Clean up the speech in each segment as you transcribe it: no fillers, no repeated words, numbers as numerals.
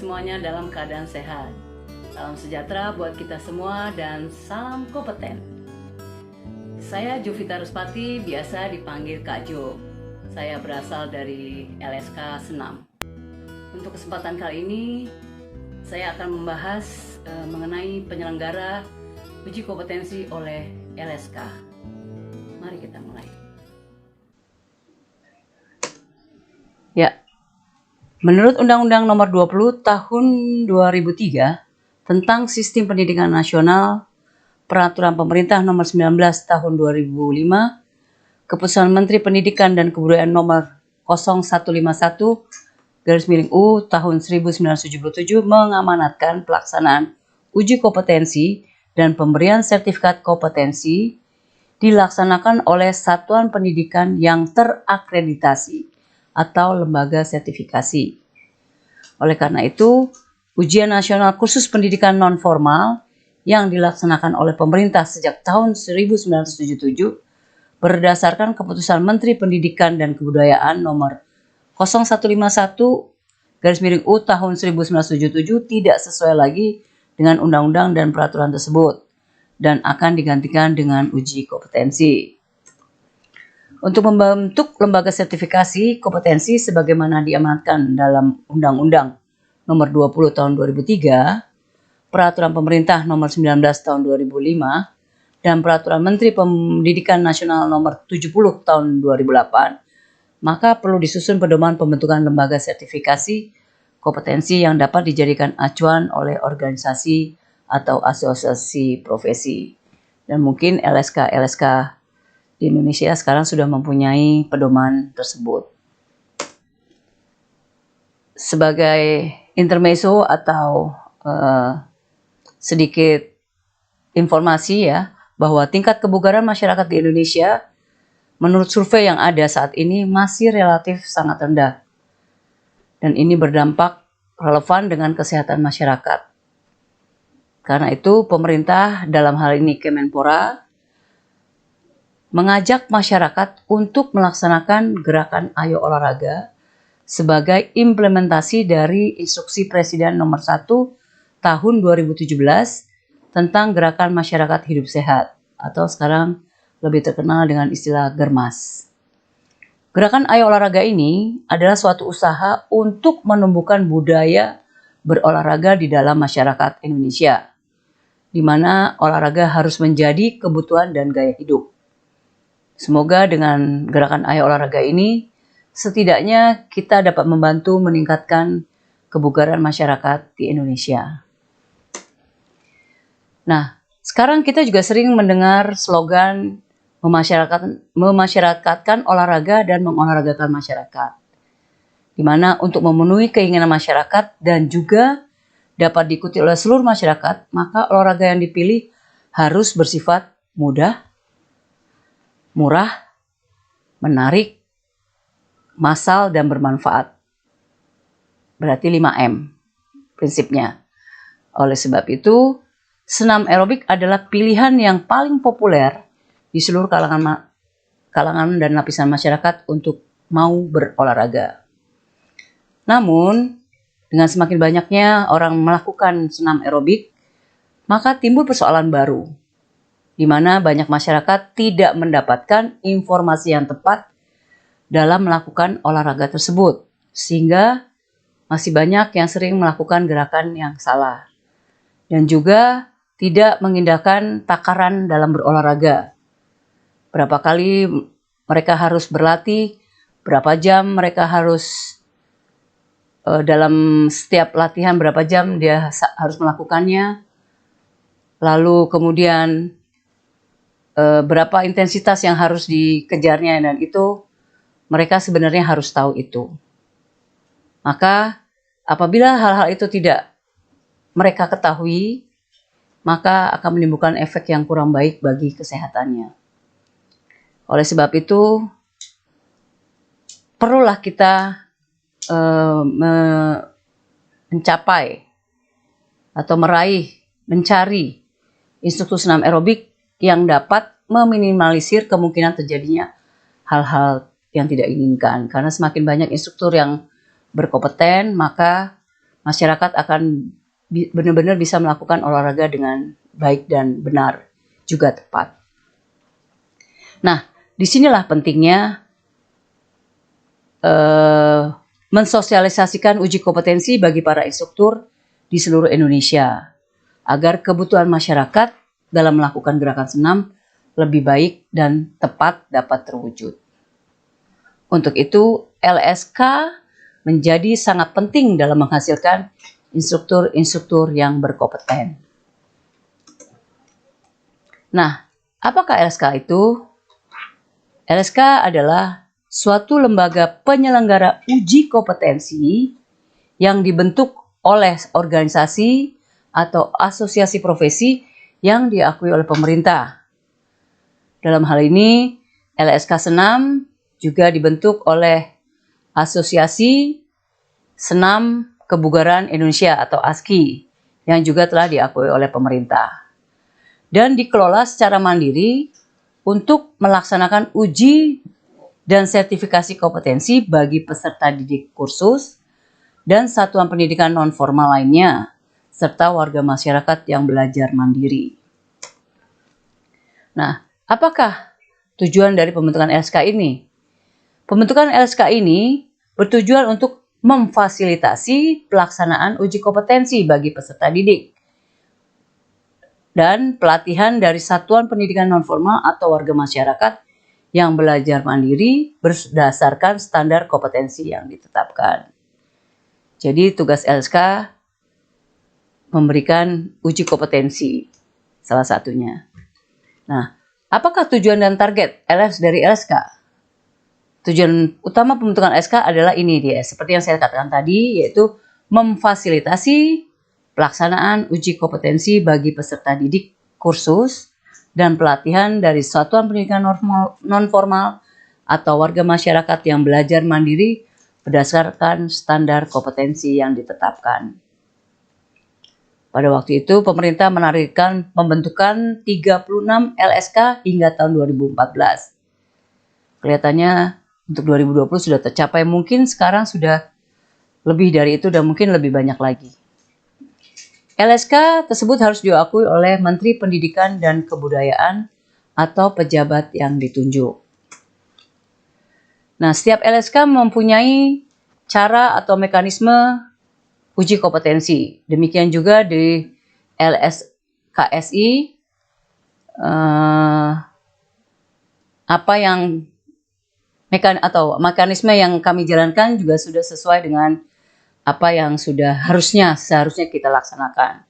semuanya dalam keadaan sehat. Salam sejahtera buat kita semua dan salam kompeten. Saya Jovita Ruspati, biasa dipanggil Kak Jo. Saya berasal dari LSK Senam. Untuk kesempatan kali ini, saya akan membahas mengenai penyelenggara uji kompetensi oleh LSK. Mari kita mulai. Ya, menurut Undang-Undang Nomor 20 Tahun 2003 tentang Sistem Pendidikan Nasional, Peraturan Pemerintah Nomor 19 Tahun 2005, Keputusan Menteri Pendidikan dan Kebudayaan Nomor 0151/U Tahun 1977 mengamanatkan pelaksanaan uji kompetensi dan pemberian sertifikat kompetensi dilaksanakan oleh satuan pendidikan yang terakreditasi atau lembaga sertifikasi. Oleh karena itu, ujian nasional khusus pendidikan non-formal yang dilaksanakan oleh pemerintah sejak tahun 1977 berdasarkan Keputusan Menteri Pendidikan dan Kebudayaan Nomor 0151/U Tahun 1977 tidak sesuai lagi dengan undang-undang dan peraturan tersebut dan akan digantikan dengan uji kompetensi. Untuk membentuk lembaga sertifikasi kompetensi sebagaimana diamanatkan dalam Undang-Undang Nomor 20 Tahun 2003, Peraturan Pemerintah Nomor 19 Tahun 2005, dan Peraturan Menteri Pendidikan Nasional Nomor 70 Tahun 2008, maka perlu disusun pedoman pembentukan lembaga sertifikasi kompetensi yang dapat dijadikan acuan oleh organisasi atau asosiasi profesi. Dan mungkin LSK di Indonesia sekarang sudah mempunyai pedoman tersebut. Sebagai intermezzo atau sedikit informasi ya, bahwa tingkat kebugaran masyarakat di Indonesia menurut survei yang ada saat ini masih relatif sangat rendah. Dan ini berdampak relevan dengan kesehatan masyarakat. Karena itu pemerintah dalam hal ini Kemenpora mengajak masyarakat untuk melaksanakan gerakan Ayo Olahraga sebagai implementasi dari Instruksi Presiden Nomor 1 Tahun 2017 tentang Gerakan Masyarakat Hidup Sehat atau sekarang lebih terkenal dengan istilah Germas. Gerakan Ayo Olahraga ini adalah suatu usaha untuk menumbuhkan budaya berolahraga di dalam masyarakat Indonesia, di mana olahraga harus menjadi kebutuhan dan gaya hidup. Semoga dengan gerakan Ayo Olahraga ini, setidaknya kita dapat membantu meningkatkan kebugaran masyarakat di Indonesia. Nah, sekarang kita juga sering mendengar slogan memasyarakatkan olahraga dan mengolahragakan masyarakat. Di mana untuk memenuhi keinginan masyarakat dan juga dapat diikuti oleh seluruh masyarakat, maka olahraga yang dipilih harus bersifat mudah, murah, menarik, massal, dan bermanfaat. Berarti 5M prinsipnya. Oleh sebab itu, senam aerobik adalah pilihan yang paling populer di seluruh kalangan dan lapisan masyarakat untuk mau berolahraga. Namun, dengan semakin banyaknya orang melakukan senam aerobik, maka timbul persoalan baru, di mana banyak masyarakat tidak mendapatkan informasi yang tepat dalam melakukan olahraga tersebut, sehingga masih banyak yang sering melakukan gerakan yang salah, dan juga tidak mengindahkan takaran dalam berolahraga. Berapa kali mereka harus berlatih, berapa jam mereka harus dalam setiap latihan, berapa jam dia harus melakukannya, lalu kemudian berapa intensitas yang harus dikejarnya, dan itu mereka sebenarnya harus tahu itu. Maka apabila hal-hal itu tidak mereka ketahui, maka akan menimbulkan efek yang kurang baik bagi kesehatannya. Oleh sebab itu, perlulah kita mencapai atau mencari instruktur senam aerobik yang dapat meminimalisir kemungkinan terjadinya hal-hal yang tidak diinginkan. Karena semakin banyak instruktur yang berkompeten, maka masyarakat akan benar-benar bisa melakukan olahraga dengan baik dan benar, juga tepat. Nah, disinilah pentingnya mensosialisasikan uji kompetensi bagi para instruktur di seluruh Indonesia, agar kebutuhan masyarakat dalam melakukan gerakan senam lebih baik dan tepat dapat terwujud. Untuk itu, LSK menjadi sangat penting dalam menghasilkan instruktur-instruktur yang berkompeten. Nah, apakah LSK itu? LSK adalah suatu lembaga penyelenggara uji kompetensi yang dibentuk oleh organisasi atau asosiasi profesi yang diakui oleh pemerintah. Dalam hal ini, LSK Senam juga dibentuk oleh Asosiasi Senam Kebugaran Indonesia atau ASKI yang juga telah diakui oleh pemerintah. Dan dikelola secara mandiri untuk melaksanakan uji dan sertifikasi kompetensi bagi peserta didik kursus dan satuan pendidikan non-formal lainnya, serta warga masyarakat yang belajar mandiri. Nah, apakah tujuan dari pembentukan LSK ini? Pembentukan LSK ini bertujuan untuk memfasilitasi pelaksanaan uji kompetensi bagi peserta didik dan pelatihan dari satuan pendidikan non-formal atau warga masyarakat yang belajar mandiri berdasarkan standar kompetensi yang ditetapkan. Jadi tugas LSK memberikan uji kompetensi, salah satunya. Nah, apakah tujuan dan target dari LSK? Tujuan utama pembentukan LSK adalah ini dia, seperti yang saya katakan tadi, yaitu memfasilitasi pelaksanaan uji kompetensi bagi peserta didik kursus dan pelatihan dari satuan pendidikan non-formal atau warga masyarakat yang belajar mandiri berdasarkan standar kompetensi yang ditetapkan. Pada waktu itu, pemerintah menargetkan pembentukan 36 LSK hingga tahun 2014. Kelihatannya untuk 2020 sudah tercapai, mungkin sekarang sudah lebih dari itu dan mungkin lebih banyak lagi. LSK tersebut harus diakui oleh Menteri Pendidikan dan Kebudayaan atau pejabat yang ditunjuk. Nah, setiap LSK mempunyai cara atau mekanisme uji kompetensi. Demikian juga di LSKSI, mekanisme yang kami jalankan juga sudah sesuai dengan apa yang seharusnya kita laksanakan.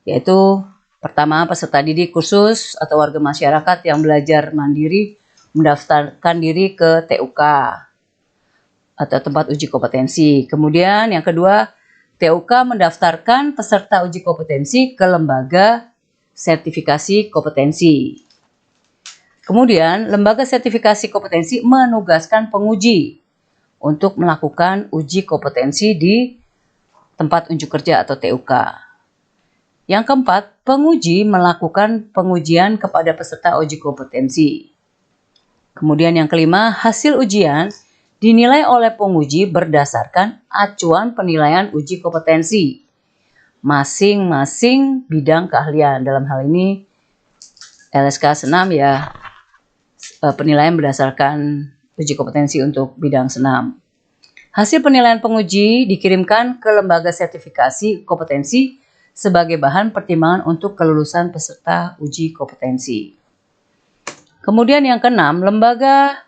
Yaitu pertama, peserta didik kursus atau warga masyarakat yang belajar mandiri mendaftarkan diri ke TUK atau tempat uji kompetensi. Kemudian yang kedua, TUK mendaftarkan peserta uji kompetensi ke lembaga sertifikasi kompetensi. Kemudian, lembaga sertifikasi kompetensi menugaskan penguji untuk melakukan uji kompetensi di tempat unjuk kerja atau TUK. Yang keempat, penguji melakukan pengujian kepada peserta uji kompetensi. Kemudian yang kelima, hasil ujian dinilai oleh penguji berdasarkan acuan penilaian uji kompetensi masing-masing bidang keahlian. Dalam hal ini, LSK Senam ya, penilaian berdasarkan uji kompetensi untuk bidang senam. Hasil penilaian penguji dikirimkan ke lembaga sertifikasi kompetensi sebagai bahan pertimbangan untuk kelulusan peserta uji kompetensi. Kemudian yang keenam, lembaga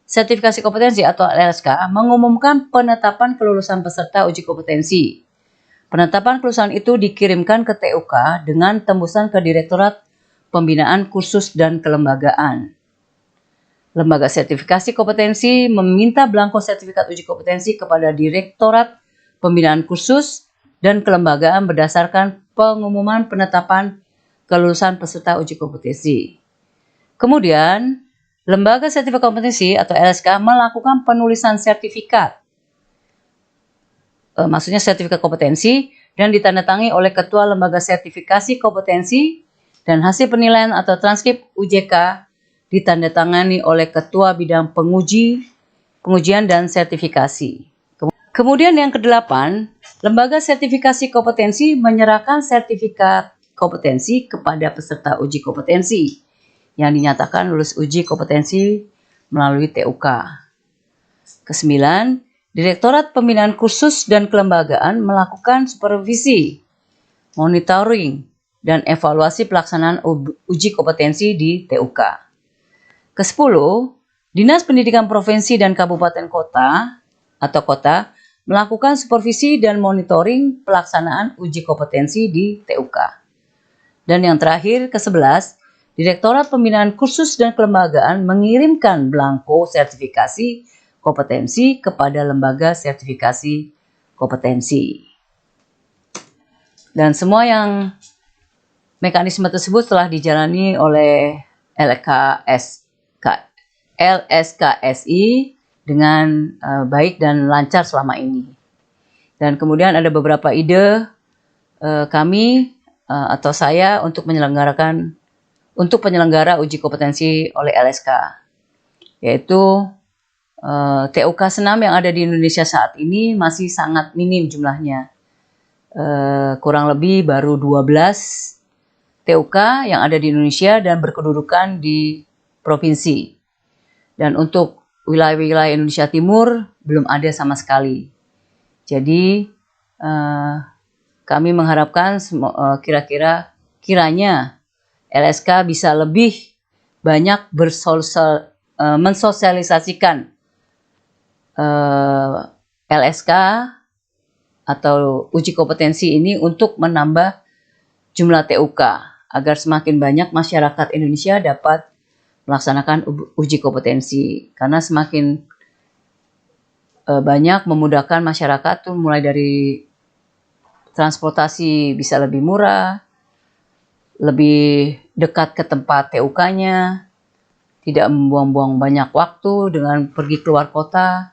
sertifikasi kompetensi atau LSK mengumumkan penetapan kelulusan peserta uji kompetensi. Penetapan kelulusan itu dikirimkan ke TUK dengan tembusan ke Direktorat Pembinaan Kursus dan Kelembagaan. Lembaga sertifikasi kompetensi meminta belangko sertifikat uji kompetensi kepada Direktorat Pembinaan Kursus dan Kelembagaan berdasarkan pengumuman penetapan kelulusan peserta uji kompetensi. Kemudian, lembaga sertifikat kompetensi atau LSK melakukan penulisan sertifikat. Maksudnya sertifikat kompetensi dan ditandatangani oleh Ketua Lembaga Sertifikasi Kompetensi dan hasil penilaian atau transkrip UJK ditandatangani oleh Ketua Bidang Pengujian dan Sertifikasi. Kemudian yang kedelapan, Lembaga sertifikasi kompetensi menyerahkan sertifikat kompetensi kepada peserta uji kompetensi yang dinyatakan lulus uji kompetensi melalui TUK. Kesembilan, Direktorat Pembinaan Kursus dan Kelembagaan melakukan supervisi, monitoring, dan evaluasi pelaksanaan uji kompetensi di TUK. Kesepuluh, Dinas Pendidikan Provinsi dan Kabupaten Kota atau Kota melakukan supervisi dan monitoring pelaksanaan uji kompetensi di TUK. Dan yang terakhir, ke-11, Direktorat Pembinaan Kursus dan Kelembagaan mengirimkan belangko sertifikasi kompetensi kepada lembaga sertifikasi kompetensi. Dan semua yang mekanisme tersebut telah dijalani oleh LSKSI dengan baik dan lancar selama ini. Dan kemudian ada beberapa ide kami atau saya untuk penyelenggara uji kompetensi oleh LSK, yaitu TUK senam yang ada di Indonesia saat ini masih sangat minim jumlahnya. Kurang lebih baru 12 TUK yang ada di Indonesia dan berkedudukan di provinsi. Dan untuk wilayah-wilayah Indonesia Timur belum ada sama sekali. Jadi kami mengharapkan kiranya LSK bisa lebih banyak mensosialisasikan LSK atau uji kompetensi ini untuk menambah jumlah TUK agar semakin banyak masyarakat Indonesia dapat melaksanakan uji kompetensi, karena semakin banyak memudahkan masyarakat tuh, mulai dari transportasi bisa lebih murah, lebih dekat ke tempat TUK-nya, tidak membuang-buang banyak waktu dengan pergi keluar kota,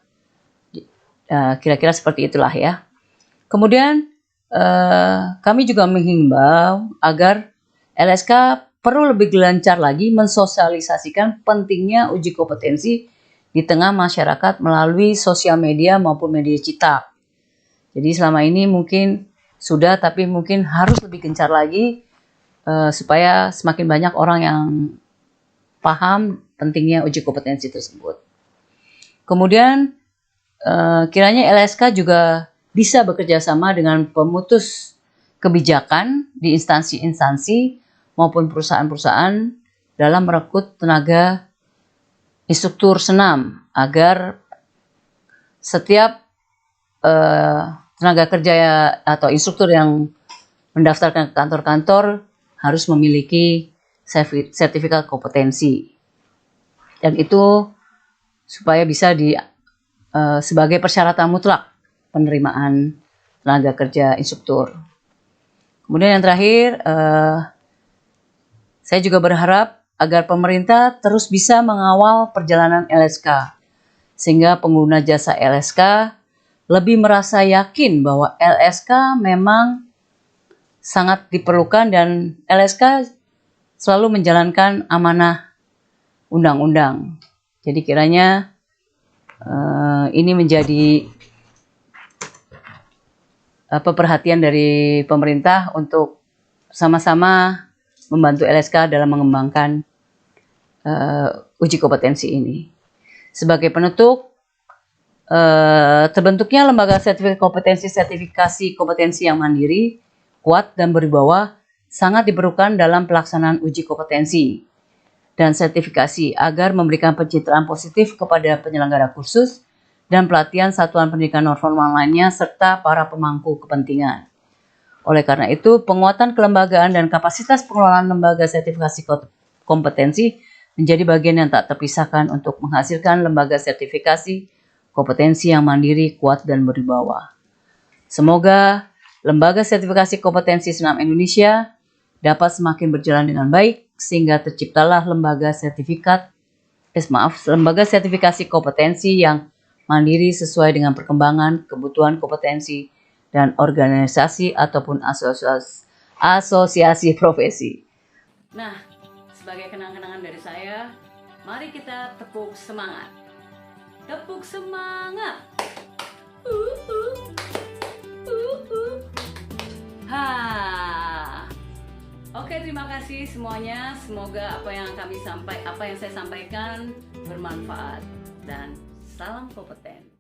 kira-kira seperti itulah ya. Kemudian kami juga menghimbau agar LSK perlu lebih gencar lagi mensosialisasikan pentingnya uji kompetensi di tengah masyarakat melalui sosial media maupun media cetak. Jadi selama ini mungkin sudah, tapi mungkin harus lebih gencar lagi supaya semakin banyak orang yang paham pentingnya uji kompetensi tersebut. Kemudian kiranya LSK juga bisa bekerja sama dengan pemutus kebijakan di instansi-instansi maupun perusahaan-perusahaan dalam merekrut tenaga instruktur senam agar setiap tenaga kerja atau instruktur yang mendaftarkan ke kantor-kantor harus memiliki sertifikat kompetensi, dan itu supaya bisa sebagai persyaratan mutlak penerimaan tenaga kerja instruktur. Kemudian yang terakhir, saya juga berharap agar pemerintah terus bisa mengawal perjalanan LSK, sehingga pengguna jasa LSK lebih merasa yakin bahwa LSK memang sangat diperlukan dan LSK selalu menjalankan amanah undang-undang. Jadi kiranya ini menjadi perhatian dari pemerintah untuk sama-sama membantu LSK dalam mengembangkan uji kompetensi ini. Sebagai penutup, terbentuknya lembaga sertifikasi kompetensi yang mandiri, kuat dan berwibawa sangat diperlukan dalam pelaksanaan uji kompetensi dan sertifikasi agar memberikan pencitraan positif kepada penyelenggara kursus dan pelatihan satuan pendidikan non-formal lainnya serta para pemangku kepentingan. Oleh karena itu, penguatan kelembagaan dan kapasitas pengelolaan lembaga sertifikasi kompetensi menjadi bagian yang tak terpisahkan untuk menghasilkan lembaga sertifikasi kompetensi yang mandiri, kuat, dan berwibawa. Semoga lembaga sertifikasi kompetensi senam Indonesia dapat semakin berjalan dengan baik sehingga terciptalah lembaga sertifikasi kompetensi yang mandiri sesuai dengan perkembangan kebutuhan kompetensi dan organisasi ataupun asosiasi profesi. Nah, sebagai kenang-kenangan dari saya, mari kita tepuk semangat. Tepuk semangat. terima kasih semuanya. Semoga apa yang saya sampaikan bermanfaat dan salam kompeten.